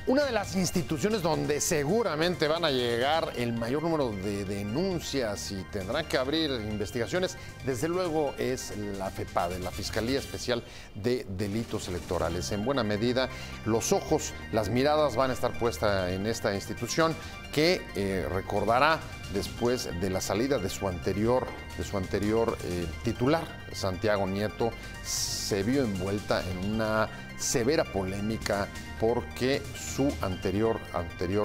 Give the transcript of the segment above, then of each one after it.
Una de las instituciones donde seguramente van a llegar el mayor número de denuncias y tendrán que abrir investigaciones, desde luego es la FEPADE, la Fiscalía Especial de Delitos Electorales. En buena medida, los ojos, las miradas van a estar puestas en esta institución que recordará después de la salida de su anterior titular, Santiago Nieto, se vio envuelta en una severa polémica porque su anterior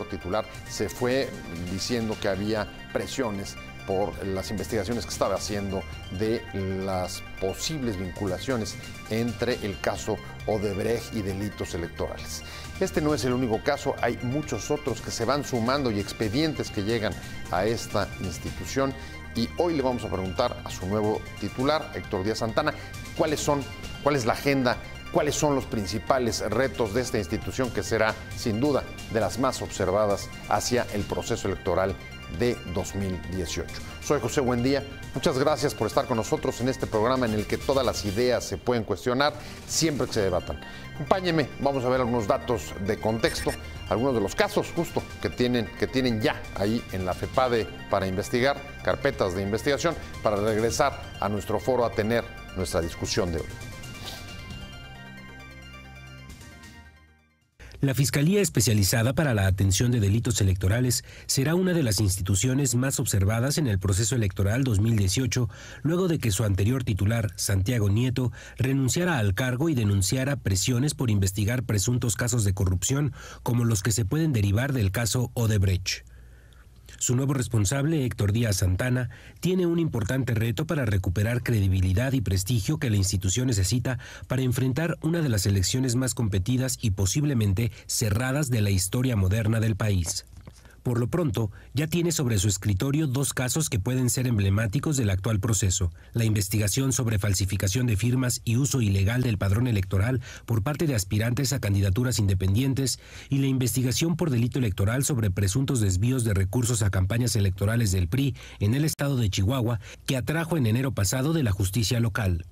titular se fue diciendo que había presiones por las investigaciones que estaba haciendo de las posibles vinculaciones entre el caso Odebrecht y delitos electorales. Este no es el único caso, hay muchos otros que se van sumando y expedientes que llegan a esta institución, y hoy le vamos a preguntar a su nuevo titular, Héctor Díaz Santana, cuál es la agenda, cuáles son los principales retos de esta institución que será, sin duda, de las más observadas hacia el proceso electoral de 2018. Soy José Buendía. Muchas gracias por estar con nosotros en este programa en el que todas las ideas se pueden cuestionar siempre que se debatan. Acompáñenme, vamos a ver algunos datos de contexto, algunos de los casos justo que tienen ya ahí en la FEPADE para investigar, carpetas de investigación, para regresar a nuestro foro a tener nuestra discusión de hoy. La Fiscalía Especializada para la Atención de Delitos Electorales será una de las instituciones más observadas en el proceso electoral 2018, luego de que su anterior titular, Santiago Nieto, renunciara al cargo y denunciara presiones por investigar presuntos casos de corrupción, como los que se pueden derivar del caso Odebrecht. Su nuevo responsable, Héctor Díaz Santana, tiene un importante reto para recuperar credibilidad y prestigio que la institución necesita para enfrentar una de las elecciones más competidas y posiblemente cerradas de la historia moderna del país. Por lo pronto, ya tiene sobre su escritorio dos casos que pueden ser emblemáticos del actual proceso: la investigación sobre falsificación de firmas y uso ilegal del padrón electoral por parte de aspirantes a candidaturas independientes, y la investigación por delito electoral sobre presuntos desvíos de recursos a campañas electorales del PRI en el estado de Chihuahua, que atrajo en enero pasado de la justicia local.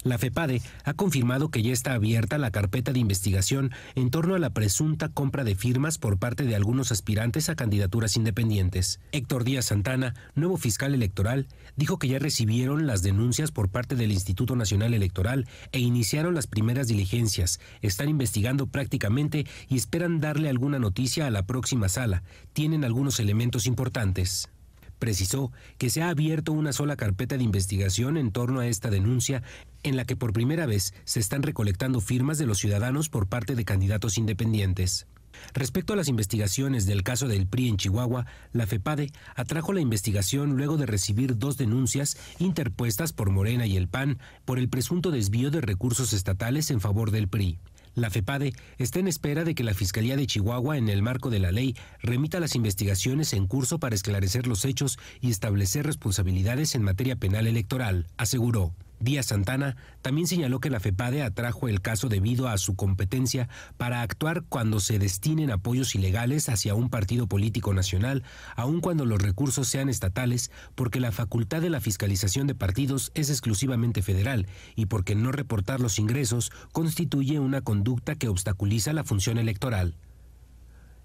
La FEPADE ha confirmado que ya está abierta la carpeta de investigación en torno a la presunta compra de firmas por parte de algunos aspirantes a candidaturas independientes. Héctor Díaz Santana, nuevo fiscal electoral, dijo que ya recibieron las denuncias por parte del Instituto Nacional Electoral e iniciaron las primeras diligencias. Están investigando prácticamente y esperan darle alguna noticia a la próxima sala. Tienen algunos elementos importantes. Precisó que se ha abierto una sola carpeta de investigación en torno a esta denuncia, en la que por primera vez se están recolectando firmas de los ciudadanos por parte de candidatos independientes. Respecto a las investigaciones del caso del PRI en Chihuahua, la FEPADE atrajo la investigación luego de recibir dos denuncias interpuestas por Morena y el PAN por el presunto desvío de recursos estatales en favor del PRI. La FEPADE está en espera de que la Fiscalía de Chihuahua, en el marco de la ley, remita las investigaciones en curso para esclarecer los hechos y establecer responsabilidades en materia penal electoral, aseguró. Díaz Santana también señaló que la FEPADE atrajo el caso debido a su competencia para actuar cuando se destinen apoyos ilegales hacia un partido político nacional, aun cuando los recursos sean estatales, porque la facultad de la fiscalización de partidos es exclusivamente federal y porque no reportar los ingresos constituye una conducta que obstaculiza la función electoral.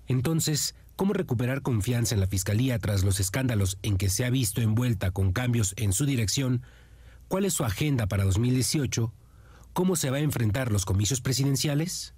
Entonces, ¿cómo recuperar confianza en la Fiscalía tras los escándalos en que se ha visto envuelta con cambios en su dirección? ¿Cuál es su agenda para 2018? ¿Cómo se va a enfrentar los comicios presidenciales?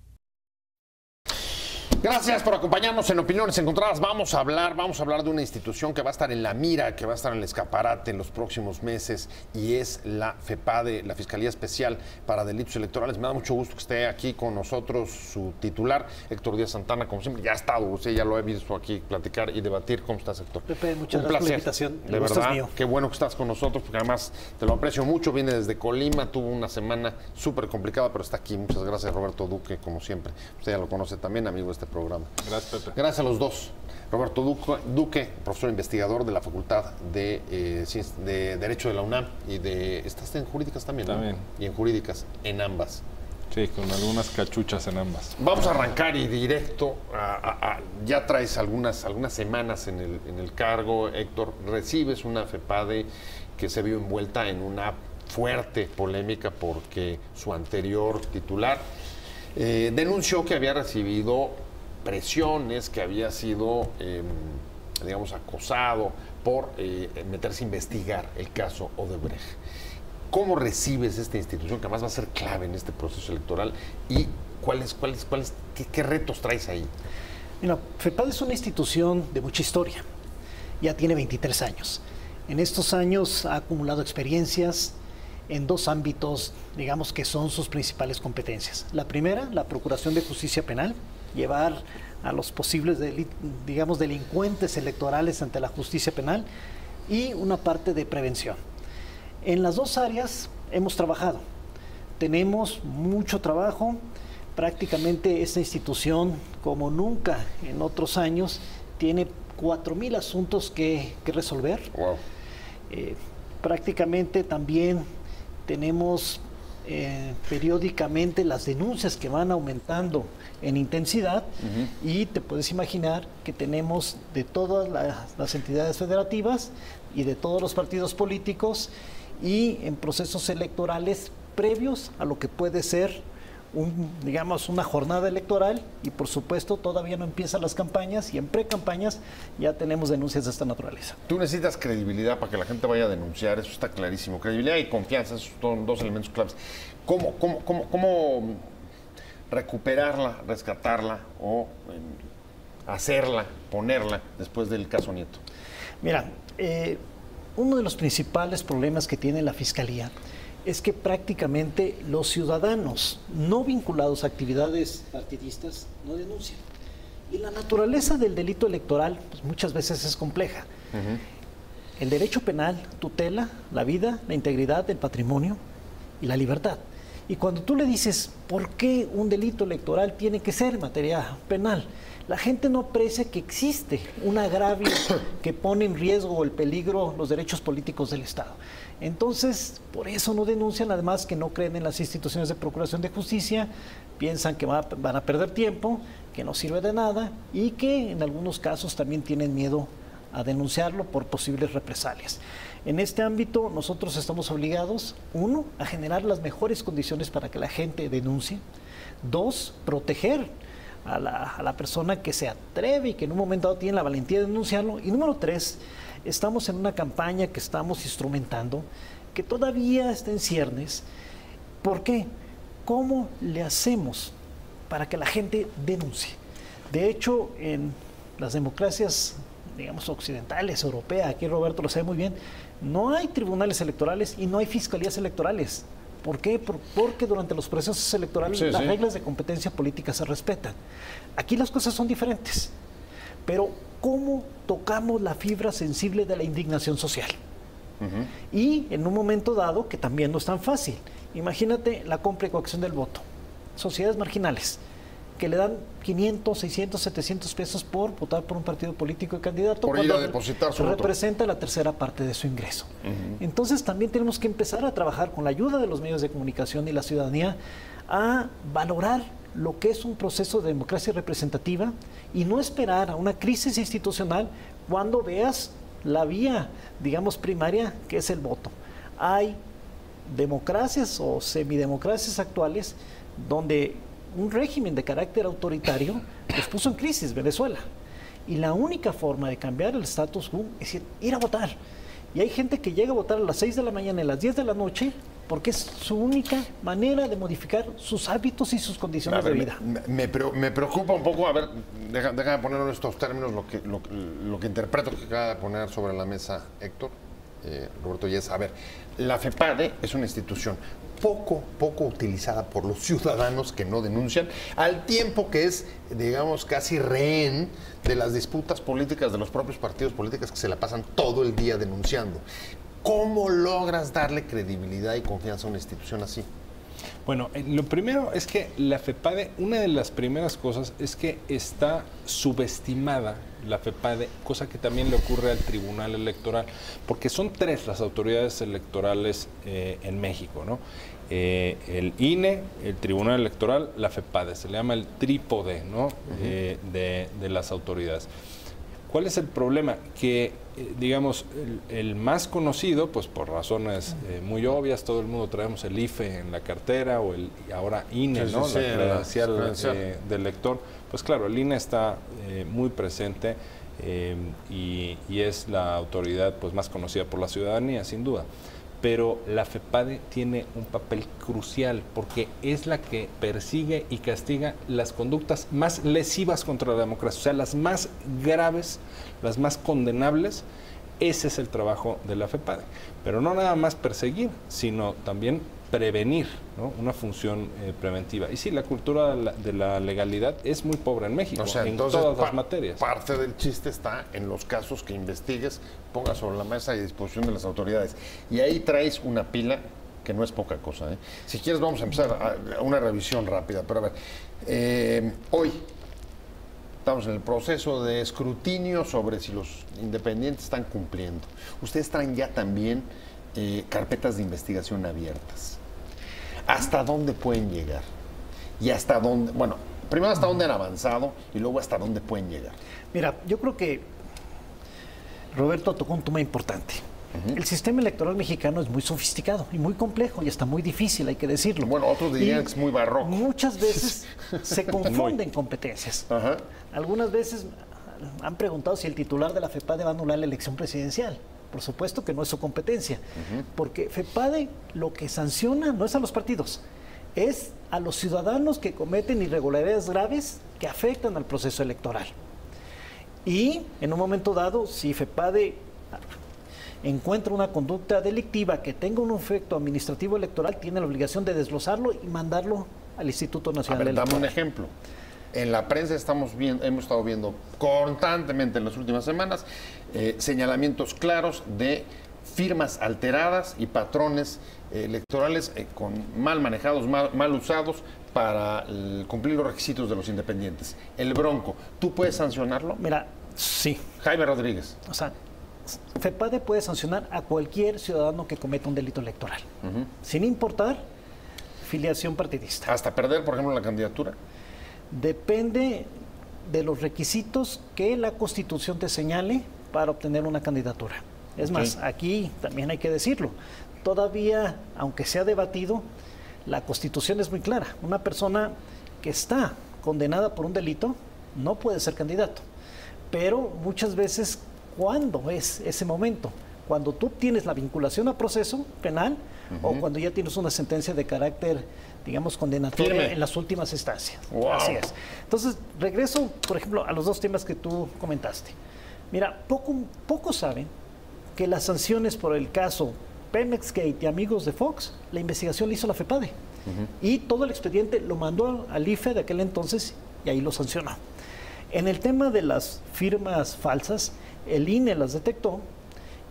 Gracias por acompañarnos en Opiniones Encontradas. Vamos a hablar de una institución que va a estar en la mira, que va a estar en el escaparate en los próximos meses, y es la FEPADE, la Fiscalía Especial para Delitos Electorales. Me da mucho gusto que esté aquí con nosotros su titular, Héctor Díaz Santana, como siempre. Ya ha estado, usted ya lo he visto aquí platicar y debatir. ¿Cómo estás, Héctor? Pepe, muchas gracias por la invitación. De verdad, qué bueno que estás con nosotros, porque además te lo aprecio mucho. Viene desde Colima, tuvo una semana súper complicada, pero está aquí. Muchas gracias, Roberto Duque, como siempre. Usted ya lo conoce también, amigo de este programa. Gracias, Pepe. Gracias a los dos. Roberto Duque, profesor investigador de la Facultad de Derecho de la UNAM, y estás en Jurídicas también, ¿no? También. Y en Jurídicas, en ambas. Sí, con algunas cachuchas en ambas. Vamos a arrancar y directo ya traes algunas semanas en el cargo, Héctor. Recibes una FEPADE que se vio envuelta en una fuerte polémica porque su anterior titular denunció que había recibido presiones, que había sido, digamos, acosado por meterse a investigar el caso Odebrecht. ¿Cómo recibes esta institución que además va a ser clave en este proceso electoral y qué retos traes ahí? Mira, FEPADE es una institución de mucha historia, ya tiene 23 años. En estos años ha acumulado experiencias en dos ámbitos, digamos, que son sus principales competencias. La primera, la Procuración de Justicia Penal, llevar a los posibles, digamos, delincuentes electorales ante la justicia penal, y una parte de prevención. En las dos áreas hemos trabajado. Tenemos mucho trabajo. Prácticamente esta institución, como nunca en otros años, tiene 4,000 asuntos que resolver. Wow. Prácticamente también tenemos periódicamente las denuncias que van aumentando en intensidad, y te puedes imaginar que tenemos de todas las entidades federativas y de todos los partidos políticos, y en procesos electorales previos a lo que puede ser digamos, una jornada electoral, y por supuesto todavía no empiezan las campañas, y en pre-campañas ya tenemos denuncias de esta naturaleza. Tú necesitas credibilidad para que la gente vaya a denunciar, eso está clarísimo. Credibilidad y confianza, esos son dos elementos claves. ¿Cómo recuperarla, rescatarla o hacerla, ponerla después del caso Nieto? Mira, uno de los principales problemas que tiene la Fiscalía es que prácticamente los ciudadanos no vinculados a actividades partidistas no denuncian. Y la naturaleza del delito electoral, pues, muchas veces es compleja. El derecho penal tutela la vida, la integridad, el patrimonio y la libertad. Y cuando tú le dices, ¿por qué un delito electoral tiene que ser en materia penal? La gente no aprecia que existe un agravio que pone en riesgo o el peligro los derechos políticos del Estado. Entonces, por eso no denuncian, además que no creen en las instituciones de procuración de justicia, piensan que van a perder tiempo, que no sirve de nada, y que en algunos casos también tienen miedo a denunciarlo por posibles represalias. En este ámbito nosotros estamos obligados, uno, a generar las mejores condiciones para que la gente denuncie; dos, proteger a la persona que se atreve y que en un momento dado tiene la valentía de denunciarlo; y número tres, estamos en una campaña que estamos instrumentando, que todavía está en ciernes. ¿Por qué? ¿Cómo le hacemos para que la gente denuncie? De hecho, en las democracias, digamos, occidentales, europeas, aquí Roberto lo sabe muy bien, no hay tribunales electorales y no hay fiscalías electorales. ¿Por qué? Porque durante los procesos electorales las reglas de competencia política se respetan. Aquí las cosas son diferentes. Pero ¿cómo tocamos la fibra sensible de la indignación social? Y en un momento dado, que también no es tan fácil, imagínate la compra y coacción del voto. Sociedades marginales que le dan 500, 600, 700 pesos por votar por un partido político y candidato, por ir a depositar su voto. Representa la tercera parte de su ingreso. Entonces también tenemos que empezar a trabajar con la ayuda de los medios de comunicación y la ciudadanía a valorar lo que es un proceso de democracia representativa, y no esperar a una crisis institucional cuando veas la vía, digamos, primaria, que es el voto. Hay democracias o semidemocracias actuales donde un régimen de carácter autoritario los puso en crisis, Venezuela. Y la única forma de cambiar el status quo es ir a votar. Y hay gente que llega a votar a las 6 de la mañana y a las 10 de la noche porque es su única manera de modificar sus hábitos y sus condiciones de vida. Me preocupa un poco, a ver, déjame poner en estos términos lo que interpreto que acaba de poner sobre la mesa Héctor, Roberto, y es, a ver, la FEPADE es una institución poco utilizada por los ciudadanos que no denuncian, al tiempo que es, digamos, casi rehén de las disputas políticas de los propios partidos políticos que se la pasan todo el día denunciando. ¿Cómo logras darle credibilidad y confianza a una institución así? Bueno, lo primero es que la FEPADE, una de las primeras cosas es que está subestimada la FEPADE, cosa que también le ocurre al Tribunal Electoral, porque son tres las autoridades electorales en México, ¿no? El INE, el Tribunal Electoral, la FEPADE, se le llama el trípode, ¿no? De las autoridades. ¿Cuál es el problema? Que, digamos, el más conocido, pues por razones muy obvias, todo el mundo traemos el IFE en la cartera o el ahora INE, ¿no? La credencial del lector. Pues claro, el INE está muy presente y es la autoridad pues más conocida por la ciudadanía, sin duda. Pero la FEPADE tiene un papel crucial porque es la que persigue y castiga las conductas más lesivas contra la democracia, o sea, las más graves, las más condenables. Ese es el trabajo de la FEPADE. Pero no nada más perseguir, sino también prevenir, ¿no? Una función preventiva. Y sí, la cultura de la legalidad es muy pobre en México, o sea, en entonces, todas las materias. Parte del chiste está en los casos que investigues, pongas sobre la mesa y a disposición de las autoridades. Y ahí traes una pila que no es poca cosa, ¿eh? Si quieres vamos a empezar a una revisión rápida, pero a ver, hoy estamos en el proceso de escrutinio sobre si los independientes están cumpliendo. Ustedes traen ya también carpetas de investigación abiertas. ¿Hasta dónde pueden llegar? Y hasta dónde, bueno, primero hasta dónde han avanzado y luego hasta dónde pueden llegar. Mira, yo creo que Roberto tocó un tema importante. El sistema electoral mexicano es muy sofisticado y muy complejo y está muy difícil, hay que decirlo. Bueno, otros dirían que es muy barroco. Muchas veces se confunden competencias. Ajá. Algunas veces han preguntado si el titular de la FEPADE va a anular la elección presidencial. Por supuesto que no es su competencia, porque FEPADE lo que sanciona no es a los partidos, es a los ciudadanos que cometen irregularidades graves que afectan al proceso electoral. Y en un momento dado, si FEPADE encuentra una conducta delictiva que tenga un efecto administrativo electoral, tiene la obligación de desglosarlo y mandarlo al Instituto Nacional Electoral. Dame un ejemplo. En la prensa hemos estado viendo constantemente en las últimas semanas señalamientos claros de firmas alteradas y patrones electorales mal manejados, mal usados para cumplir los requisitos de los independientes. El Bronco, ¿tú puedes sancionarlo? Mira, sí. Jaime Rodríguez. O sea, FEPADE puede sancionar a cualquier ciudadano que cometa un delito electoral, sin importar filiación partidista. ¿Hasta perder, por ejemplo, la candidatura? Depende de los requisitos que la Constitución te señale para obtener una candidatura. Es más, aquí también hay que decirlo, todavía, aunque se ha debatido, la Constitución es muy clara. Una persona que está condenada por un delito no puede ser candidato. Pero muchas veces, ¿cuándo es ese momento? Cuando tú tienes la vinculación a proceso penal o cuando ya tienes una sentencia de carácter, digamos, condenatoria en las últimas instancias. Wow. Así es. Entonces, regreso, por ejemplo, a los dos temas que tú comentaste. Mira, poco saben que las sanciones por el caso Pemex Gate y Amigos de Fox, la investigación la hizo la FEPADE. Y todo el expediente lo mandó al IFE de aquel entonces y ahí lo sancionó. En el tema de las firmas falsas, el INE las detectó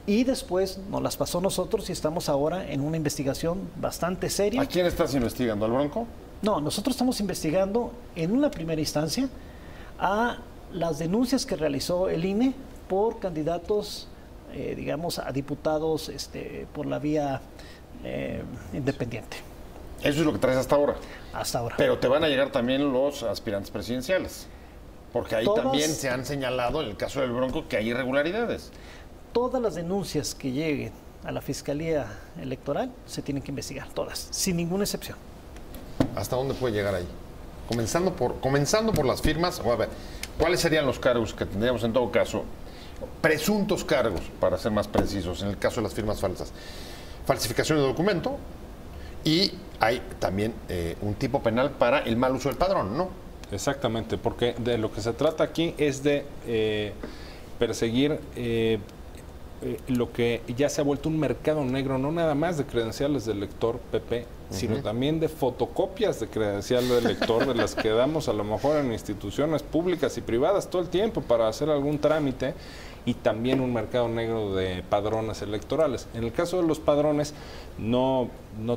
y después nos las pasó a nosotros y estamos ahora en una investigación bastante seria. ¿A quién estás investigando? ¿Al Bronco? No, nosotros estamos investigando en una primera instancia a las denuncias que realizó el INE por candidatos, digamos, a diputados por la vía independiente. Eso es lo que traes hasta ahora. Hasta ahora. Pero te van a llegar también los aspirantes presidenciales. Porque ahí también se han señalado, en el caso del Bronco, que hay irregularidades. Todas las denuncias que lleguen a la Fiscalía Electoral se tienen que investigar, todas, sin ninguna excepción. ¿Hasta dónde puede llegar ahí? Comenzando por las firmas, o a ver, ¿cuáles serían los cargos que tendríamos en todo caso? Presuntos cargos, para ser más precisos, en el caso de las firmas falsas. Falsificación de documento y hay también un tipo penal para el mal uso del padrón, ¿no? Exactamente, porque de lo que se trata aquí es de perseguir lo que ya se ha vuelto un mercado negro, no nada más de credenciales del lector PP, sino también de fotocopias de credencial del lector, de las que damos a lo mejor en instituciones públicas y privadas todo el tiempo para hacer algún trámite, y también un mercado negro de padrones electorales. En el caso de los padrones no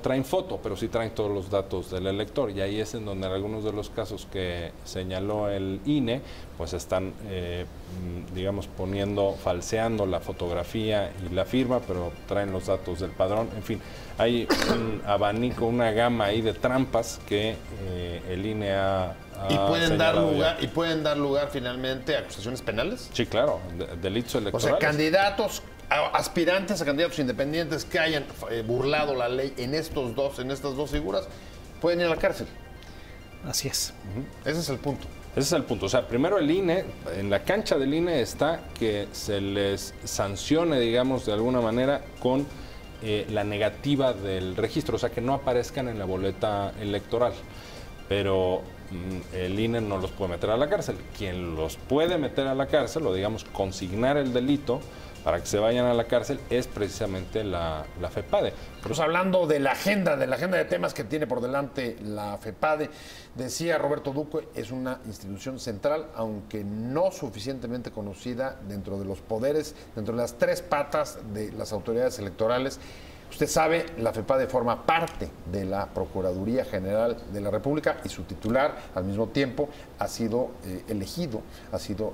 traen foto, pero sí traen todos los datos del elector, y ahí es en donde en algunos de los casos que señaló el INE, pues están, digamos, falseando la fotografía y la firma, pero traen los datos del padrón. En fin, hay un abanico, una gama ahí de trampas que el INE ha ¿Y pueden dar lugar finalmente a acusaciones penales? Sí, claro, delitos electorales. O sea, candidatos, aspirantes a candidatos independientes que hayan burlado la ley en estas dos figuras, pueden ir a la cárcel. Así es. Ese es el punto. Ese es el punto. O sea, primero el INE, en la cancha del INE está que se les sancione, digamos, de alguna manera con la negativa del registro, o sea, que no aparezcan en la boleta electoral. Pero el INE no los puede meter a la cárcel. Quien los puede meter a la cárcel, o digamos, consignar el delito para que se vayan a la cárcel, es precisamente la FEPADE. Pues hablando de la agenda de temas que tiene por delante la FEPADE, decía Roberto Duque, es una institución central, aunque no suficientemente conocida dentro de los poderes, dentro de las tres patas de las autoridades electorales. Usted sabe, la FEPADE forma parte de la Procuraduría General de la República y su titular, al mismo tiempo, ha sido elegido, ha sido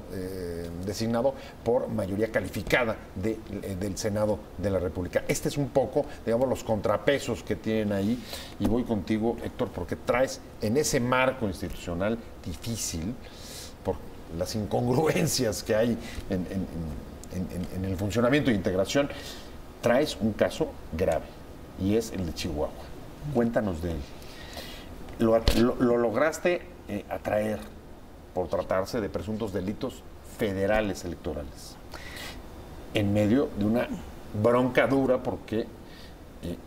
designado por mayoría calificada del Senado de la República. Este es un poco, digamos, los contrapesos que tienen ahí. Y voy contigo, Héctor, porque traes en ese marco institucional difícil, por las incongruencias que hay en el funcionamiento e integración, traes un caso grave, y es el de Chihuahua. Cuéntanos de él. Lo lograste atraer por tratarse de presuntos delitos federales electorales, en medio de una bronca dura, porque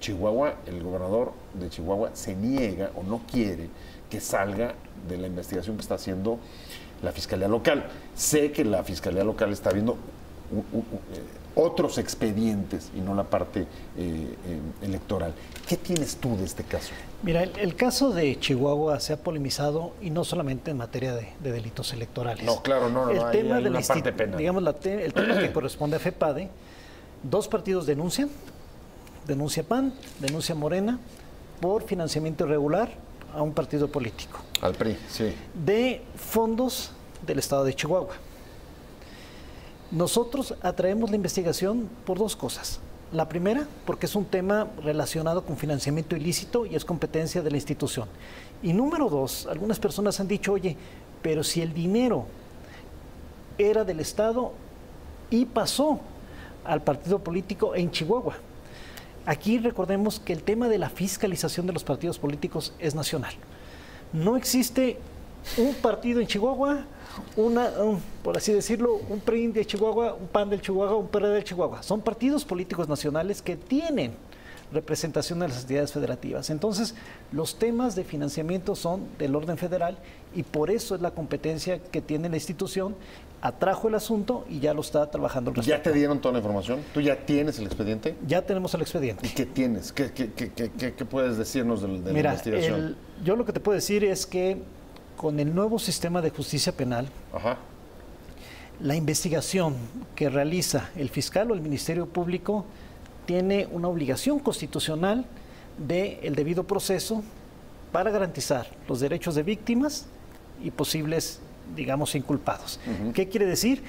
Chihuahua, el gobernador de Chihuahua, se niega o no quiere que salga de la investigación que está haciendo la Fiscalía Local. Sé que la Fiscalía Local está viendo otros expedientes y no la parte electoral. ¿Qué tienes tú de este caso? Mira, el caso de Chihuahua se ha polemizado, y no solamente en materia de delitos electorales. No, claro, no, el tema hay una parte penal. Digamos, el tema que corresponde a FEPADE, dos partidos denuncia PAN, denuncia Morena, por financiamiento irregular a un partido político. Al PRI, sí. De fondos del estado de Chihuahua. Nosotros atraemos la investigación por dos cosas. La primera, porque es un tema relacionado con financiamiento ilícito y es competencia de la institución. Y número dos, algunas personas han dicho, oye, pero si el dinero era del Estado y pasó al partido político en Chihuahua. Aquí recordemos que el tema de la fiscalización de los partidos políticos es nacional. No existe un partido en Chihuahua, por así decirlo, un PRI de Chihuahua, un PAN del Chihuahua, un PRD del Chihuahua. Son partidos políticos nacionales que tienen representación en las entidades federativas. Entonces, los temas de financiamiento son del orden federal y por eso es la competencia que tiene la institución. Atrajo el asunto y ya lo está trabajando el respecto. ¿Ya te dieron toda la información? ¿Tú ya tienes el expediente? Ya tenemos el expediente. ¿Y qué tienes? ¿Qué puedes decirnos de la investigación? Yo lo que te puedo decir es que con el nuevo sistema de justicia penal, la investigación que realiza el fiscal o el Ministerio Público tiene una obligación constitucional del debido proceso para garantizar los derechos de víctimas y posibles, digamos, inculpados. ¿Qué quiere decir?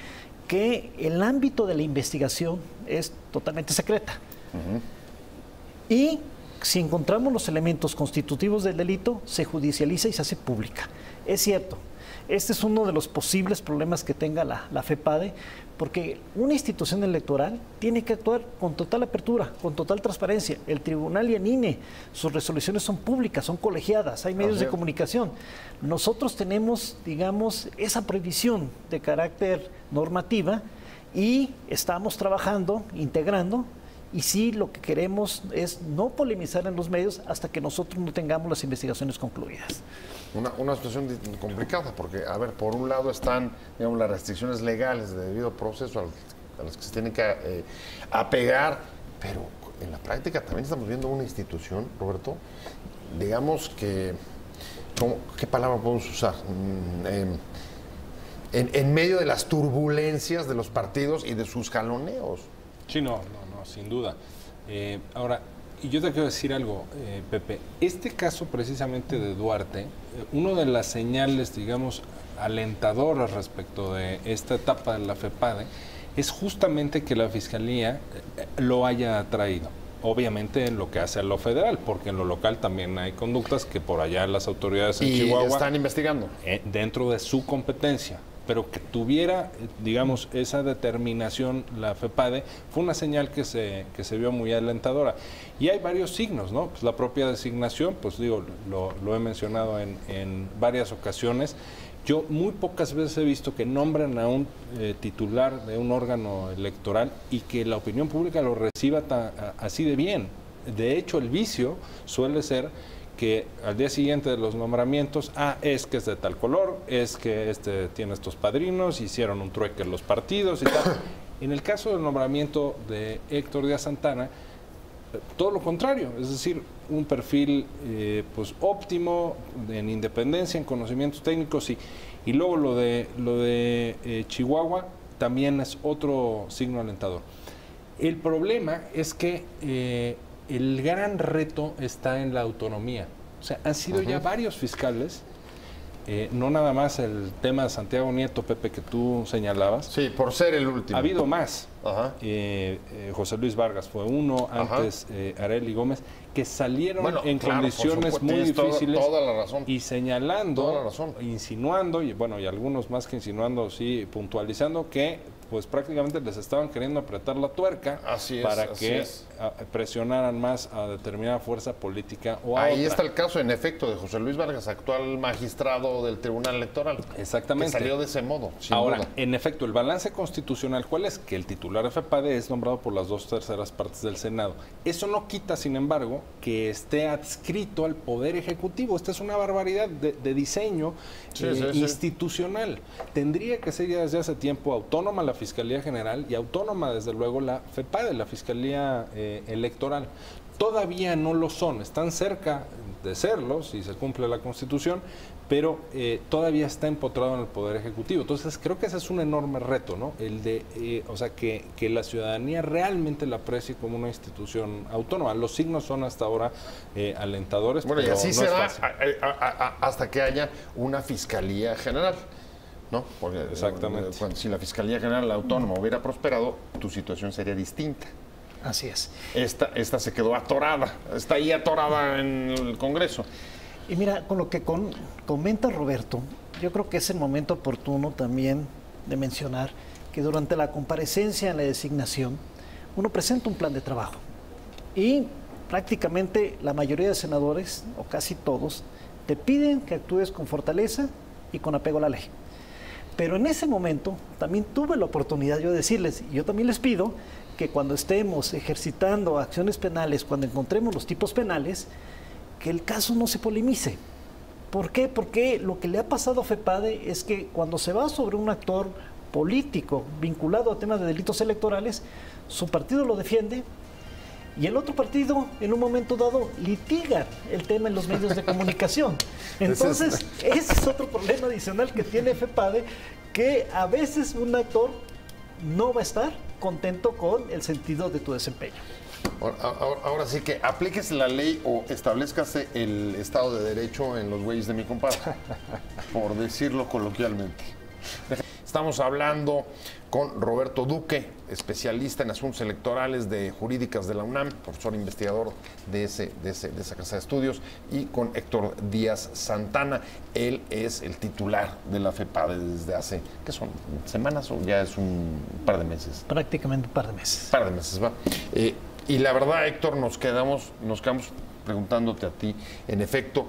Que el ámbito de la investigación es totalmente secreta. Y si encontramos los elementos constitutivos del delito, se judicializa y se hace pública. Es cierto, este es uno de los posibles problemas que tenga la FEPADE, porque una institución electoral tiene que actuar con total apertura, con total transparencia. El tribunal y el INE, sus resoluciones son públicas, son colegiadas, hay medios de comunicación. Nosotros tenemos, digamos, esa prohibición de carácter normativa y estamos trabajando, integrando. Y sí, lo que queremos es no polemizar en los medios hasta que nosotros no tengamos las investigaciones concluidas. Una situación complicada, porque, a ver, por un lado están, digamos, las restricciones legales de debido proceso a las que se tienen que apegar, pero en la práctica también estamos viendo una institución, Roberto, digamos que, ¿qué palabra podemos usar? En medio de las turbulencias de los partidos y de sus jaloneos. Sí, no, sin duda. Ahora, y yo te quiero decir algo, Pepe. Este caso precisamente de Duarte, una de las señales, digamos, alentadoras respecto de esta etapa de la FEPADE, es justamente que la Fiscalía lo haya traído. obviamente en lo que hace a lo federal, porque en lo local también hay conductas que por allá las autoridades en Chihuahua están investigando dentro de su competencia. Pero que tuviera, digamos, esa determinación la FEPADE fue una señal que se vio muy alentadora. Y hay varios signos, ¿no? Pues la propia designación, pues digo, lo he mencionado en varias ocasiones. Yo muy pocas veces he visto que nombran a un titular de un órgano electoral y que la opinión pública lo reciba así de bien. De hecho, el vicio suele ser que al día siguiente de los nombramientos, es que es de tal color, es que tiene estos padrinos, hicieron un trueque en los partidos y tal. En el caso del nombramiento de Héctor Díaz Santana, todo lo contrario, es decir, un perfil pues óptimo en independencia, en conocimientos técnicos y luego lo de Chihuahua también es otro signo alentador. El problema es que el gran reto está en la autonomía. O sea, han sido ya varios fiscales, no nada más el tema de Santiago Nieto, Pepe, que tú señalabas. Sí, por ser el último. Ha habido más. José Luis Vargas fue uno, antes Arely Gómez, que salieron en condiciones muy difíciles toda la razón. Y señalando, insinuando, y bueno, y algunos más que insinuando, sí, puntualizando que pues prácticamente les estaban queriendo apretar la tuerca para que presionaran más a determinada fuerza política o a Ahí otra. Está el caso, en efecto, de José Luis Vargas, actual magistrado del Tribunal Electoral. Exactamente. Que salió de ese modo, sin Ahora, duda. en efecto, el balance constitucional, ¿cuál es? Que el titular de FEPADE es nombrado por las 2/3 partes del Senado. Eso no quita, sin embargo, que esté adscrito al Poder Ejecutivo. Esta es una barbaridad de diseño institucional. Tendría que ser ya desde hace tiempo autónoma la Fiscalía General y autónoma, desde luego, la FEPADE, la Fiscalía Electoral. Todavía no lo son, están cerca de serlo, si se cumple la Constitución, pero todavía está empotrado en el Poder Ejecutivo. Entonces, creo que ese es un enorme reto, ¿no? El de, o sea, que la ciudadanía realmente la aprecie como una institución autónoma. Los signos son hasta ahora alentadores, bueno, pero y así no será es fácil. hasta que haya una Fiscalía General, ¿no? Porque, exactamente. Si la Fiscalía General Autónoma hubiera prosperado, tu situación sería distinta. Así es. Esta se quedó atorada, está ahí atorada en el Congreso. Y mira, con lo que comenta Roberto, yo creo que es el momento oportuno también de mencionar que durante la comparecencia en la designación, uno presenta un plan de trabajo y prácticamente la mayoría de senadores, o casi todos, te piden que actúes con fortaleza y con apego a la ley. Pero en ese momento también tuve la oportunidad yo de decirles, y yo también les pido que cuando estemos ejercitando acciones penales, cuando encontremos los tipos penales, que el caso no se polemice. ¿Por qué? Porque lo que le ha pasado a FEPADE es que cuando se va sobre un actor político vinculado a temas de delitos electorales, su partido lo defiende y el otro partido en un momento dado litiga el tema en los medios de comunicación. Entonces, ese es otro problema adicional que tiene FEPADE, que a veces un actor no va a estar contento con el sentido de tu desempeño. Ahora sí que aplíquese la ley o establezcase el Estado de Derecho en los güeyes de mi compadre, por decirlo coloquialmente. Estamos hablando con Roberto Duque, especialista en asuntos electorales de jurídicas de la UNAM, profesor investigador de esa casa de estudios, y con Héctor Díaz Santana. Él es el titular de la FEPADE desde hace, ¿qué son? ¿Semanas o ya es un par de meses? Prácticamente un par de meses. Par de meses, va. Y la verdad, Héctor, nos quedamos preguntándote a ti, en efecto,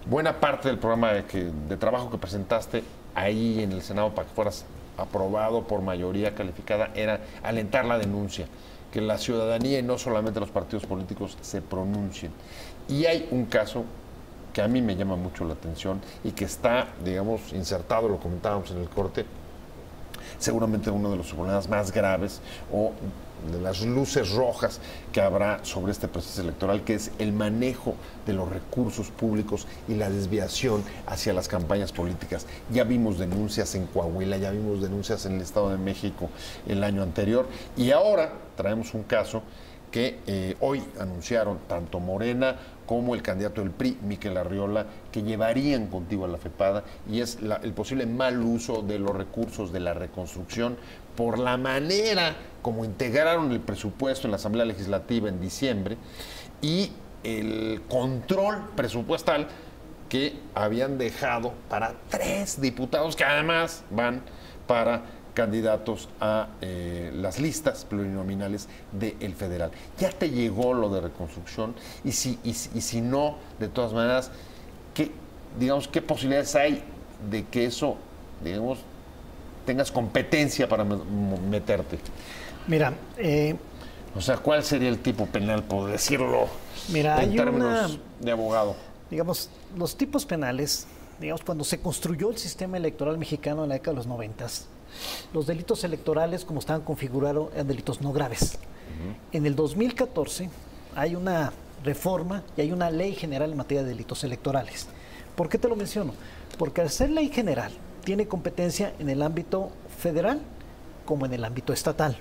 buena parte del programa de trabajo que presentaste ahí en el Senado para que fueras aprobado por mayoría calificada era alentar la denuncia, que la ciudadanía y no solamente los partidos políticos se pronuncien. Y hay un caso que a mí me llama mucho la atención y que está, digamos, insertado, lo comentábamos en el corte, seguramente uno de los problemas más graves o de las luces rojas que habrá sobre este proceso electoral, que es el manejo de los recursos públicos y la desviación hacia las campañas políticas. Ya vimos denuncias en Coahuila, ya vimos denuncias en el Estado de México el año anterior, y ahora traemos un caso que hoy anunciaron tanto Morena como el candidato del PRI, Miquel Arriola, que llevarían contigo a la FEPADE, y es el posible mal uso de los recursos de la reconstrucción por la manera como integraron el presupuesto en la Asamblea Legislativa en diciembre y el control presupuestal que habían dejado para 3 diputados que además van para candidatos a las listas plurinominales del federal. ¿Ya te llegó lo de reconstrucción? Y si no, de todas maneras, ¿qué posibilidades hay de que eso, digamos, tengas competencia para meterte? Mira, o sea, ¿cuál sería el tipo penal, por decirlo en términos de abogado? Digamos, los tipos penales, digamos, cuando se construyó el sistema electoral mexicano en la década de los 90, los delitos electorales, como estaban configurados, eran delitos no graves. En el 2014 hay una reforma y hay una ley general en materia de delitos electorales. ¿Por qué te lo menciono? Porque al ser ley general tiene competencia en el ámbito federal como en el ámbito estatal.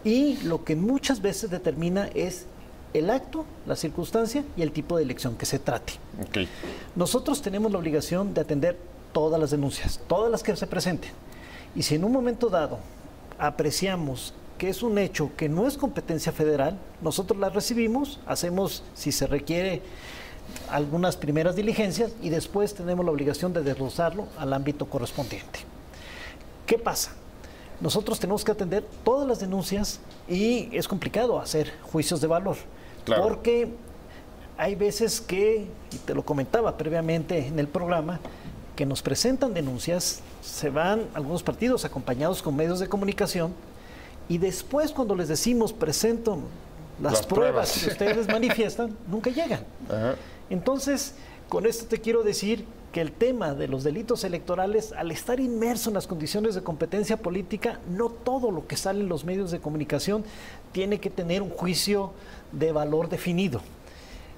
Y lo que muchas veces determina es el acto, la circunstancia y el tipo de elección que se trate. Nosotros tenemos la obligación de atender todas las denuncias, todas las que se presenten. Y si en un momento dado apreciamos que es un hecho que no es competencia federal, nosotros la recibimos, hacemos, si se requiere, algunas primeras diligencias y después tenemos la obligación de desglosarlo al ámbito correspondiente. ¿Qué pasa? Nosotros tenemos que atender todas las denuncias y es complicado hacer juicios de valor. Claro. Porque hay veces que, y te lo comentaba previamente en el programa, que nos presentan denuncias, se van algunos partidos acompañados con medios de comunicación y después cuando les decimos presento las pruebas que ustedes manifiestan, nunca llegan. Entonces, con esto te quiero decir que el tema de los delitos electorales, al estar inmerso en las condiciones de competencia política, no todo lo que sale en los medios de comunicación tiene que tener un juicio de valor definido.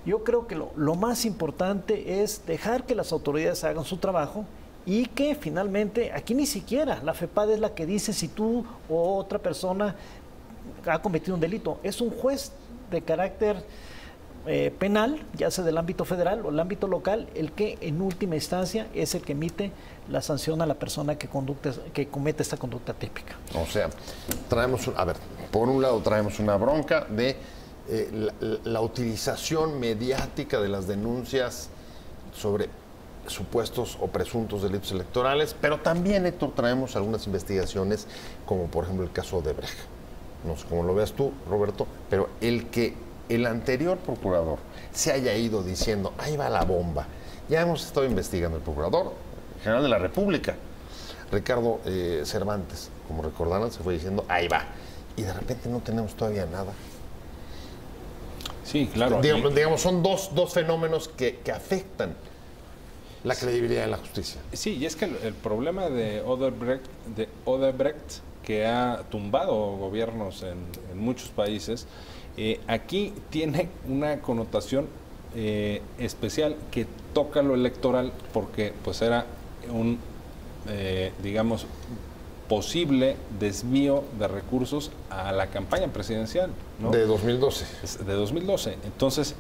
Yo creo que lo más importante es dejar que las autoridades hagan su trabajo y que finalmente, aquí ni siquiera la FEPADE es la que dice si tú o otra persona ha cometido un delito. Es un juez de carácter penal, ya sea del ámbito federal o el ámbito local, el que en última instancia es el que emite la sanción a la persona que comete esta conducta típica. O sea, por un lado traemos una bronca de la utilización mediática de las denuncias sobre supuestos o presuntos delitos electorales, pero también, Héctor, traemos algunas investigaciones, como por ejemplo el caso de Odebrecht. No sé cómo lo veas tú, Roberto, pero el anterior procurador se haya ido diciendo, ahí va la bomba. Ya hemos estado investigando el procurador general de la República, Ricardo Cervantes, como recordarán, se fue diciendo, ahí va. Y de repente no tenemos todavía nada. Sí, claro. Digamos, son dos fenómenos que afectan la credibilidad de la justicia. Sí, y es que el problema de Odebrecht, que ha tumbado gobiernos en muchos países, aquí tiene una connotación especial que toca lo electoral porque pues era un, digamos, posible desvío de recursos a la campaña presidencial, ¿no? De 2012. De 2012. Entonces,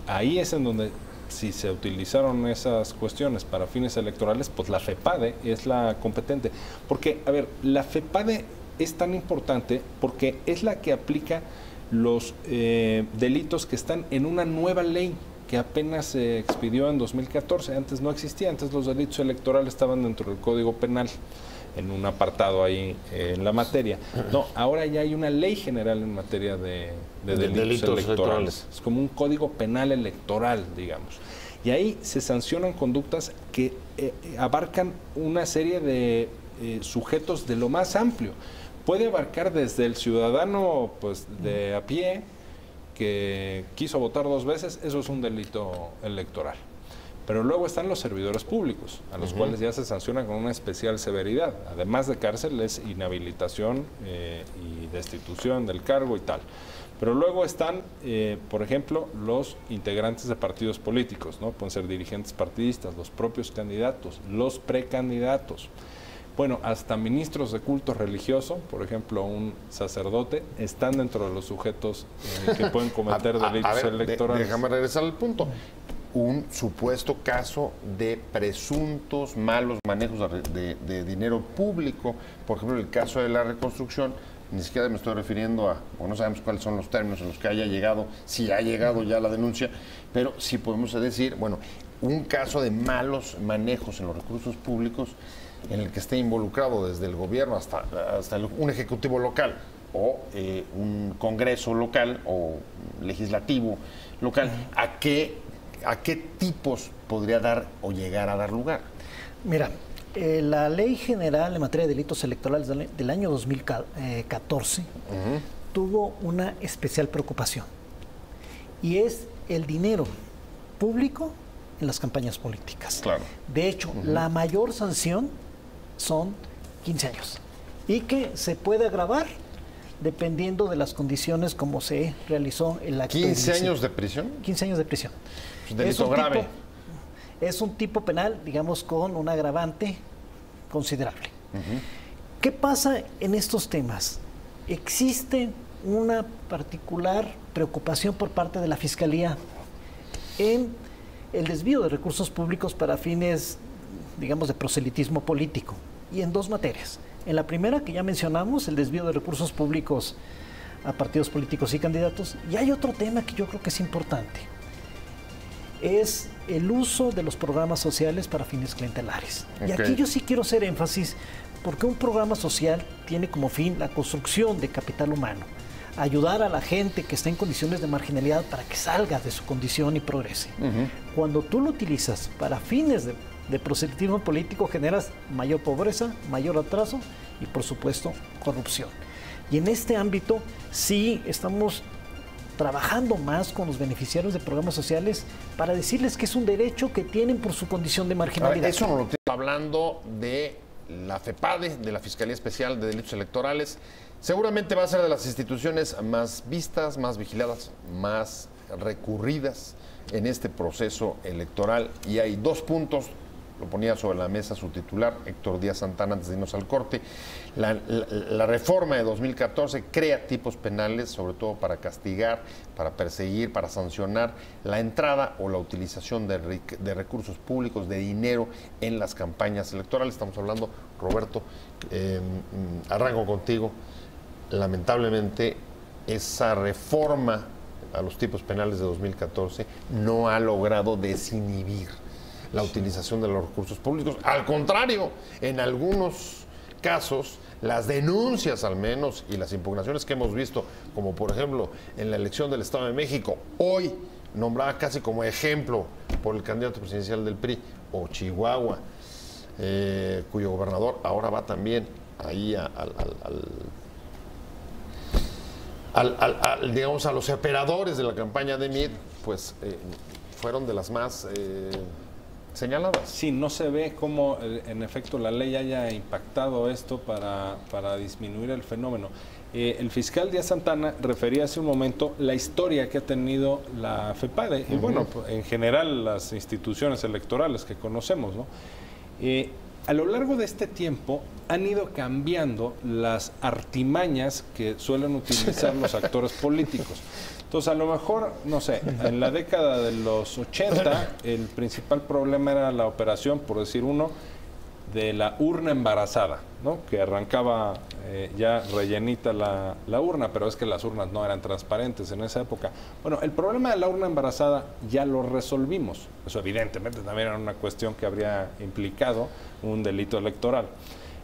ahí es en donde, si se utilizaron esas cuestiones para fines electorales, pues la FEPADE es la competente. Porque, a ver, la FEPADE es tan importante porque es la que aplica los delitos que están en una nueva ley que apenas se expidió en 2014. Antes no existía, antes los delitos electorales estaban dentro del Código Penal, en un apartado ahí en la materia. No, ahora ya hay una ley general en materia de delitos electorales. Es como un código penal electoral, digamos. Y ahí se sancionan conductas que abarcan una serie de sujetos de lo más amplio. Puede abarcar desde el ciudadano pues de a pie que quiso votar 2 veces, eso es un delito electoral. Pero luego están los servidores públicos, a los cuales ya se sancionan con una especial severidad. Además de cárcel, es inhabilitación y destitución del cargo y tal. Pero luego están, por ejemplo, los integrantes de partidos políticos, ¿no? Pueden ser dirigentes partidistas, los propios candidatos, los precandidatos. Bueno, hasta ministros de culto religioso, por ejemplo, un sacerdote, están dentro de los sujetos que pueden cometer delitos electorales. Déjame regresar al punto. Un supuesto caso de presuntos malos manejos de dinero público, por ejemplo, el caso de la reconstrucción, ni siquiera me estoy refiriendo a, o no sabemos cuáles son los términos en los que haya llegado, si ha llegado ya la denuncia, pero sí podemos decir, bueno, un caso de malos manejos en los recursos públicos en el que esté involucrado desde el gobierno hasta un ejecutivo local o un congreso local o legislativo local, ¿a qué tipos podría dar o llegar a dar lugar? Mira, la Ley General en materia de delitos electorales del año 2014 tuvo una especial preocupación, y es el dinero público en las campañas políticas. Claro. De hecho, la mayor sanción son 15 años y que se puede agravar dependiendo de las condiciones como se realizó el acto. ¿15 años de prisión? 15 años de prisión. Delito grave. Es un tipo penal, digamos, con un agravante considerable. ¿Qué pasa en estos temas? Existe una particular preocupación por parte de la Fiscalía en el desvío de recursos públicos para fines, digamos, de proselitismo político, y en dos materias. En la primera, que ya mencionamos, el desvío de recursos públicos a partidos políticos y candidatos, y hay otro tema que yo creo que es importante, es el uso de los programas sociales para fines clientelares. Y aquí yo sí quiero hacer énfasis, porque un programa social tiene como fin la construcción de capital humano, ayudar a la gente que está en condiciones de marginalidad para que salga de su condición y progrese. Cuando tú lo utilizas para fines de proselitismo político, generas mayor pobreza, mayor atraso y, por supuesto, corrupción. Y en este ámbito sí estamos trabajando más con los beneficiarios de programas sociales para decirles que es un derecho que tienen por su condición de marginalidad. Eso no lo estoy hablando de la FEPADE, de la Fiscalía Especial de Delitos Electorales. Seguramente va a ser de las instituciones más vistas, más vigiladas, más recurridas en este proceso electoral. Y hay dos puntos, lo ponía sobre la mesa su titular, Héctor Díaz Santana, antes de irnos al corte. La reforma de 2014 crea tipos penales, sobre todo para castigar, para perseguir, para sancionar la entrada o la utilización de recursos públicos, de dinero en las campañas electorales. Estamos hablando, Roberto, arranco contigo. Lamentablemente, esa reforma a los tipos penales de 2014 no ha logrado desinhibir la utilización de los recursos públicos. Al contrario, en algunos casos, las denuncias al menos y las impugnaciones que hemos visto, como por ejemplo en la elección del Estado de México, hoy nombrada casi como ejemplo por el candidato presidencial del PRI, o Chihuahua, cuyo gobernador ahora va también ahí digamos, a los operadores de la campaña de MID, pues fueron de las más señaladas. Sí, no se ve cómo en efecto la ley haya impactado esto para disminuir el fenómeno. El fiscal Díaz Santana refería hace un momento la historia que ha tenido la FEPADE y bueno, en general las instituciones electorales que conocemos, ¿no? A lo largo de este tiempo han ido cambiando las artimañas que suelen utilizar los actores políticos. Entonces, a lo mejor, no sé, en la década de los 80, el principal problema era la operación, por decir uno, de la urna embarazada, ¿no? Que arrancaba ya rellenita la urna, pero es que las urnas no eran transparentes en esa época. Bueno, el problema de la urna embarazada ya lo resolvimos. Eso evidentemente también era una cuestión que habría implicado un delito electoral.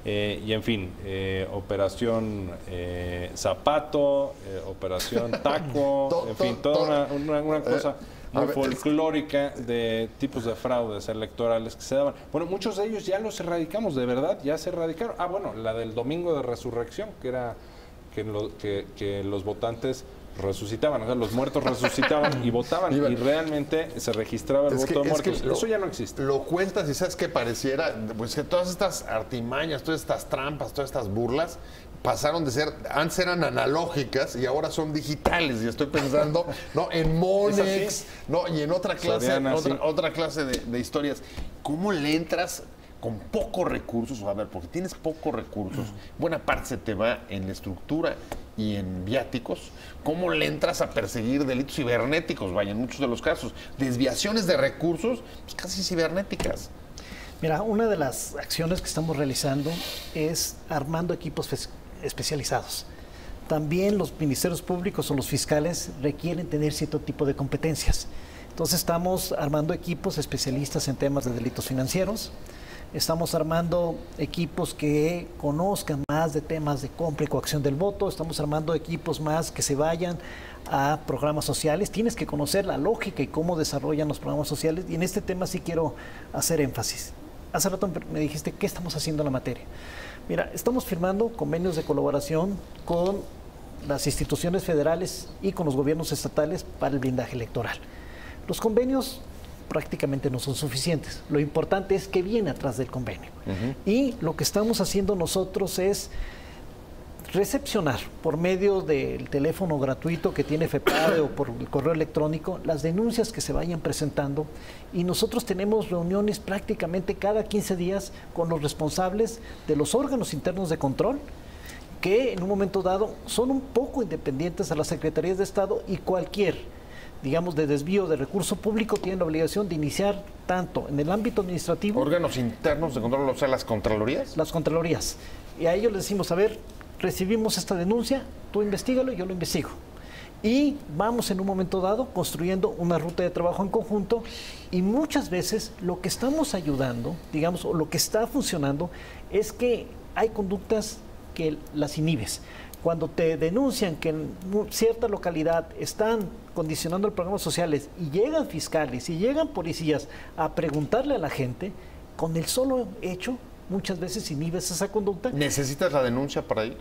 Y en fin, operación zapato, operación taco, en fin, toda una cosa muy folclórica de tipos de fraudes electorales que se daban. Bueno, muchos de ellos ya los erradicamos, de verdad, ya se erradicaron. Ah, bueno, la del domingo de resurrección, que era que los votantes resucitaban, o sea, los muertos resucitaban y votaban, y realmente se registraba el voto de muertos. Eso ya no existe. Lo cuentas y sabes que pareciera, pues que todas estas artimañas, todas estas trampas, todas estas burlas, pasaron de ser, antes eran analógicas y ahora son digitales. Y estoy pensando, ¿no?, en Monex, ¿no?, y en otra clase, otra clase de historias. ¿Cómo le entras con pocos recursos, a ver, porque tienes pocos recursos, buena parte se te va en la estructura y en viáticos, ¿cómo le entras a perseguir delitos cibernéticos? Vaya, en muchos de los casos, desviaciones de recursos, pues casi cibernéticas. Mira, una de las acciones que estamos realizando es armando equipos especializados. También los ministerios públicos o los fiscales requieren tener cierto tipo de competencias. Entonces estamos armando equipos especialistas en temas de delitos financieros. Estamos armando equipos que conozcan más de temas de compra y coacción del voto. Estamos armando equipos más que se vayan a programas sociales. Tienes que conocer la lógica y cómo desarrollan los programas sociales. Y en este tema sí quiero hacer énfasis. Hace rato me dijiste, ¿qué estamos haciendo en la materia? Mira, estamos firmando convenios de colaboración con las instituciones federales y con los gobiernos estatales para el blindaje electoral. Los convenios prácticamente no son suficientes. Lo importante es que viene atrás del convenio. Y lo que estamos haciendo nosotros es recepcionar por medio del teléfono gratuito que tiene FEPADE o por el correo electrónico las denuncias que se vayan presentando, y nosotros tenemos reuniones prácticamente cada 15 días con los responsables de los órganos internos de control, que en un momento dado son un poco independientes a las secretarías de Estado, y cualquier, digamos, de desvío de recurso público tiene la obligación de iniciar tanto en el ámbito administrativo... ¿Órganos internos de control, o sea, las contralorías? Las contralorías. Y a ellos les decimos, a ver, recibimos esta denuncia, tú investígalo y yo lo investigo. Y vamos en un momento dado construyendo una ruta de trabajo en conjunto, y muchas veces lo que estamos ayudando, digamos, o lo que está funcionando, es que hay conductas que las inhibes. Cuando te denuncian que en cierta localidad están condicionando los programas sociales y llegan fiscales y llegan policías a preguntarle a la gente, con el solo hecho muchas veces inhibes esa conducta. ¿Necesitas la denuncia para ir?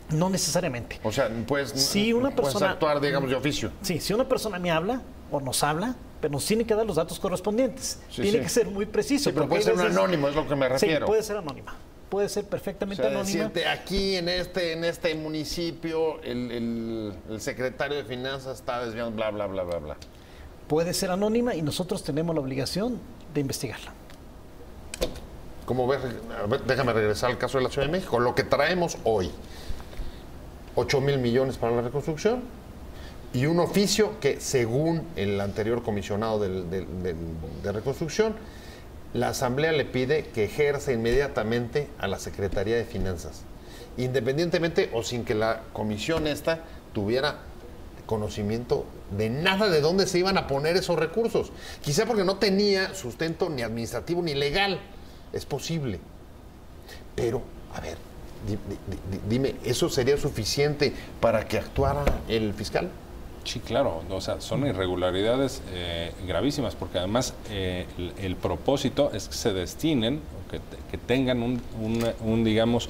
No necesariamente. O sea, puedes, si una persona, puedes actuar, digamos, de oficio. Sí, si una persona me habla o nos habla, pero nos tiene que dar los datos correspondientes. Tiene que ser muy preciso. Sí, pero puede ser un anónimo, es lo que me refiero. Sí, puede ser anónima. Puede ser perfectamente anónima. Aquí en este municipio el secretario de Finanzas está desviando bla, bla, bla, bla, bla. Puede ser anónima y nosotros tenemos la obligación de investigarla. Como ves, déjame regresar al caso de la Ciudad de México. Lo que traemos hoy, 8,000 millones para la reconstrucción y un oficio que, según el anterior comisionado de reconstrucción, la Asamblea le pide que ejerza inmediatamente a la Secretaría de Finanzas, independientemente o sin que la comisión esta tuviera conocimiento de nada de dónde se iban a poner esos recursos. Quizá porque no tenía sustento ni administrativo ni legal. Es posible. Pero, a ver, dime, ¿eso sería suficiente para que actuara el fiscal? Sí, claro, o sea, son irregularidades gravísimas, porque además el propósito es que se destinen, que tengan un digamos,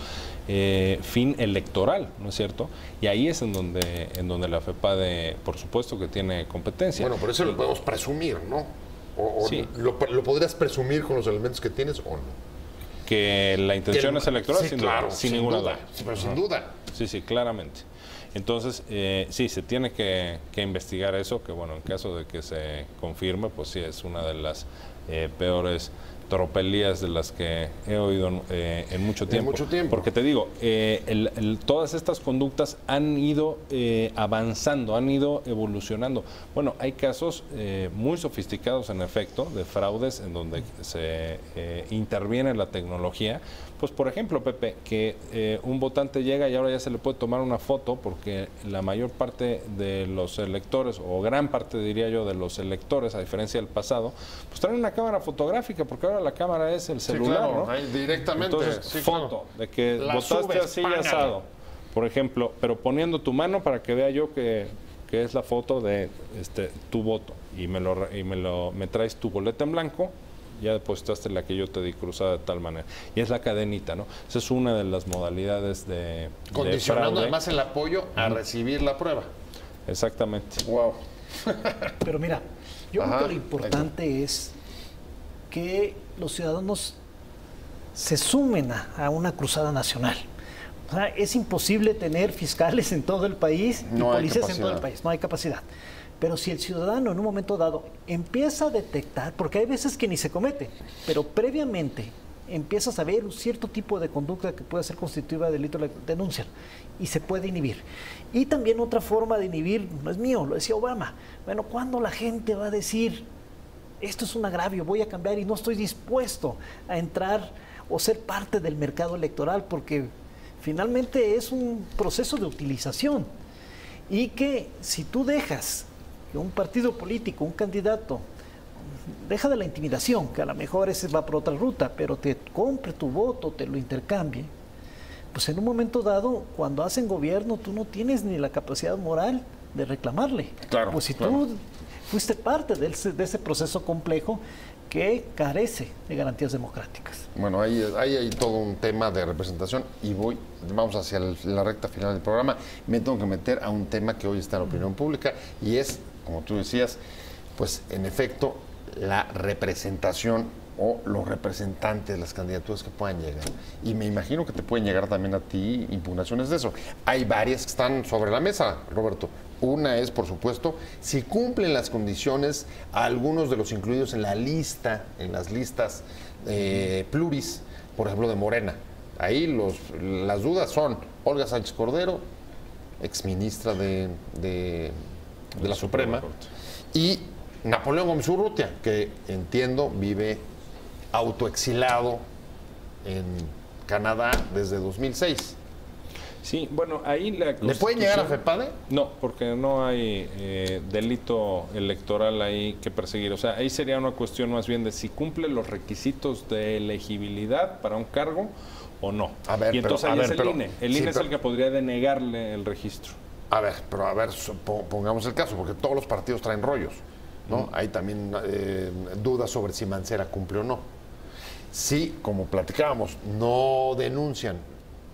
fin electoral, ¿no es cierto? Y ahí es en donde la FEPADE, por supuesto, que tiene competencia. Bueno, por eso lo podemos presumir, ¿no? Sí. ¿Lo podrías presumir con los elementos que tienes o no? Que la intención es electoral, sí, sin claro, duda, sin ninguna duda. Sí, pero sin duda. Sí, claramente. Entonces, sí, se tiene que investigar eso, que bueno, en caso de que se confirme, pues sí, es una de las peores tropelías de las que he oído en mucho tiempo. Porque te digo, todas estas conductas han ido avanzando, han ido evolucionando. Bueno, hay casos muy sofisticados, en efecto, de fraudes en donde se interviene la tecnología. Pues, por ejemplo, Pepe, que un votante llega y ahora ya se le puede tomar una foto, porque la mayor parte de los electores, o gran parte, diría yo, de los electores, a diferencia del pasado, pues traen una cámara fotográfica, porque ahora la cámara es el celular, sí, claro, ¿no? ahí directamente. Entonces, sí, foto claro, de que la votaste subes, así y asado, por ejemplo, pero poniendo tu mano para que vea yo que es la foto de tu voto, y me traes tu boleta en blanco. Ya depositaste la que yo te di cruzada de tal manera. Y es la cadenita, ¿no? Esa es una de las modalidades de condicionando además el apoyo a recibir la prueba. Exactamente. Wow. Pero mira, yo creo que lo importante es que los ciudadanos se sumen a una cruzada nacional. O sea, es imposible tener fiscales en todo el país y policías en todo el país. No hay capacidad. Pero si el ciudadano en un momento dado empieza a detectar, porque hay veces que ni se comete, pero previamente empiezas a ver un cierto tipo de conducta que puede ser constitutiva de delito, denuncian y se puede inhibir. Y también otra forma de inhibir, no es mío, lo decía Obama, bueno, ¿cuándo la gente va a decir, esto es un agravio, voy a cambiar y no estoy dispuesto a entrar o ser parte del mercado electoral? Porque finalmente es un proceso de utilización y que si tú dejas que un partido político, un candidato, deja de la intimidación, que a lo mejor ese va por otra ruta, pero te compre tu voto, te lo intercambie, pues en un momento dado, cuando hacen gobierno, tú no tienes ni la capacidad moral de reclamarle. Claro, pues si claro. tú fuiste parte de ese proceso complejo que carece de garantías democráticas. Bueno, ahí hay todo un tema de representación y vamos hacia la recta final del programa. Me tengo que meter a un tema que hoy está en la opinión pública y es, como tú decías, pues en efecto, la representación o los representantes de las candidaturas que puedan llegar. Y me imagino que te pueden llegar también a ti impugnaciones de eso. Hay varias que están sobre la mesa, Roberto. Una es, por supuesto, si cumplen las condiciones a algunos de los incluidos en la lista, en las listas pluris, por ejemplo, de Morena. Ahí las dudas son Olga Sánchez Cordero, exministra de la Suprema, y Napoleón Gómez Urrutia, que entiendo vive autoexilado en Canadá desde 2006. Sí, bueno, ahí la ¿Le pueden llegar a FEPADE? No, porque no hay delito electoral ahí que perseguir. O sea, ahí sería una cuestión más bien de si cumple los requisitos de elegibilidad para un cargo o no. A ver, y entonces pero, ahí a es ver, el pero, INE. El sí, INE es pero, el que podría denegarle el registro. A ver, pongamos el caso, porque todos los partidos traen rollos, ¿no? Hay también dudas sobre si Mancera cumple o no. Si, como platicábamos, no denuncian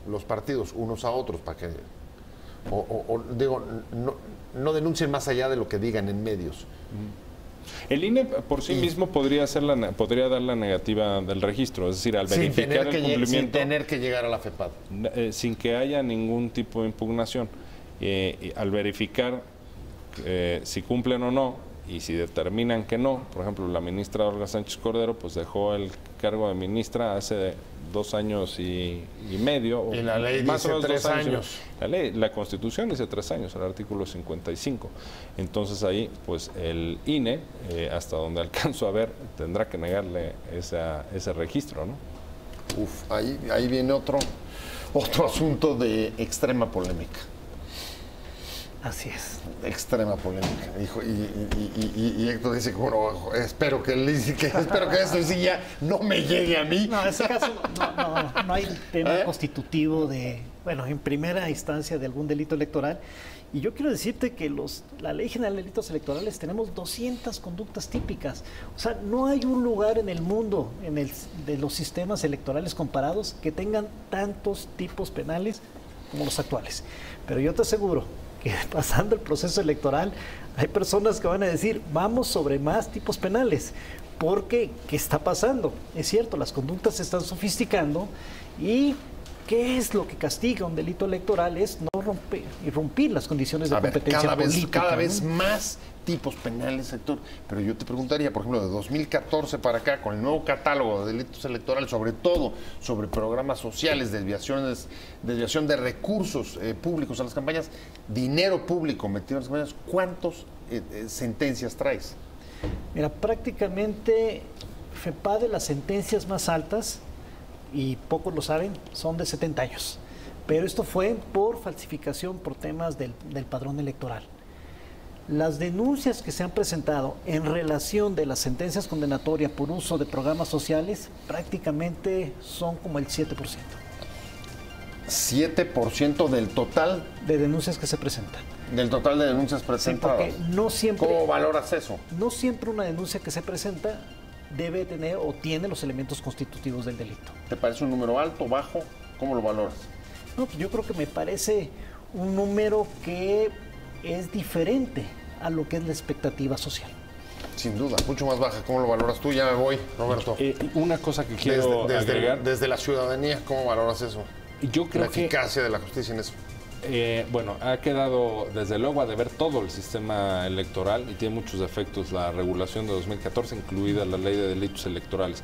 los partidos unos a otros para que digo, no denuncien más allá de lo que digan en medios. El INE por sí mismo podría dar la negativa del registro, es decir, al verificar el cumplimiento, sin tener que llegar a la FEPADE, sin que haya ningún tipo de impugnación, al verificar si cumplen o no. Y si determinan que no, por ejemplo, la ministra Olga Sánchez Cordero pues dejó el cargo de ministra hace 2 años y medio. Y la ley más dice o menos 3 años. La Constitución dice 3 años, el artículo 55. Entonces ahí, pues el INE, hasta donde alcanzo a ver, tendrá que negarle ese registro, ¿no? Uf, ahí viene otro asunto de extrema polémica. Así es. Extrema polémica. Hijo, y Héctor dice, bueno, espero que esto sí ya no me llegue a mí. No, en ese caso no hay tema constitutivo de, bueno, en primera instancia de algún delito electoral. Y yo quiero decirte que la Ley General de Delitos Electorales tenemos 200 conductas típicas. O sea, no hay un lugar en el mundo, de los sistemas electorales comparados, que tengan tantos tipos penales como los actuales. Pero yo te aseguro que pasando el proceso electoral hay personas que van a decir, vamos sobre más tipos penales, porque ¿qué está pasando? Es cierto, las conductas se están sofisticando y ¿qué es lo que castiga un delito electoral? Es no irrumpir las condiciones de competencia política. Cada vez más tipos penales, Héctor. Pero yo te preguntaría, por ejemplo, de 2014 para acá, con el nuevo catálogo de delitos electorales, sobre todo sobre programas sociales, desviación de recursos públicos a las campañas, dinero público metido en las campañas, ¿cuántas sentencias traes? Mira, prácticamente FEPADE, las sentencias más altas, y pocos lo saben, son de 70 años. Pero esto fue por falsificación por temas del padrón electoral. Las denuncias que se han presentado en relación de las sentencias condenatorias por uso de programas sociales prácticamente son como el 7%. 7% del total de denuncias que se presentan. Del total de denuncias presentadas. Sí, porque no siempre, ¿cómo valoras eso? No siempre una denuncia que se presenta debe tener o tiene los elementos constitutivos del delito. ¿Te parece un número alto, bajo? ¿Cómo lo valoras? No, pues yo creo que me parece un número que es diferente a lo que es la expectativa social. Sin duda, mucho más baja. ¿Cómo lo valoras tú? Ya me voy, Roberto. Una cosa que quiero agregar. Desde la ciudadanía, ¿cómo valoras eso? Yo creo la eficacia de la justicia en eso. Bueno, ha quedado desde luego a deber todo el sistema electoral y tiene muchos defectos la regulación de 2014, incluida la ley de delitos electorales.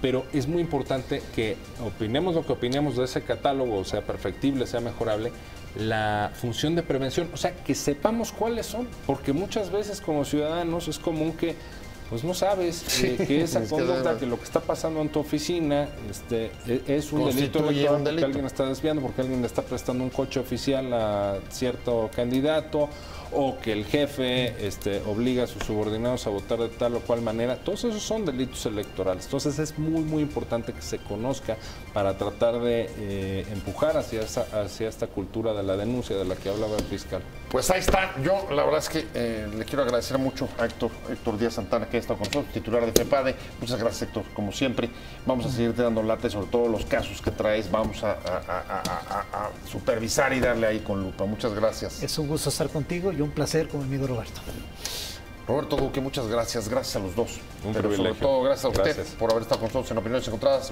pero es muy importante que opinemos lo que opinemos de ese catálogo, sea perfectible, sea mejorable, la función de prevención, o sea, que sepamos cuáles son, porque muchas veces como ciudadanos es común que pues no sabes que esa conducta, que lo que está pasando en tu oficina es un delito electoral porque alguien está desviando, porque alguien le está prestando un coche oficial a cierto candidato, o que el jefe obliga a sus subordinados a votar de tal o cual manera. Todos esos son delitos electorales. Entonces es muy, muy importante que se conozca para tratar de empujar hacia esta cultura de la denuncia de la que hablaba el fiscal. Pues ahí está. Yo la verdad es que le quiero agradecer mucho a Héctor Díaz Santana, que ha estado con nosotros, titular de FEPADE. Muchas gracias, Héctor. Como siempre, vamos a seguirte dando lata sobre todos los casos que traes. Vamos a supervisar y darle ahí con lupa. Muchas gracias. Es un gusto estar contigo y un placer con mi amigo Roberto. Roberto Duque, muchas gracias. Gracias a los dos. Un pero privilegio. sobre todo, gracias a usted Gracias. por haber estado con nosotros en Opiniones Encontradas.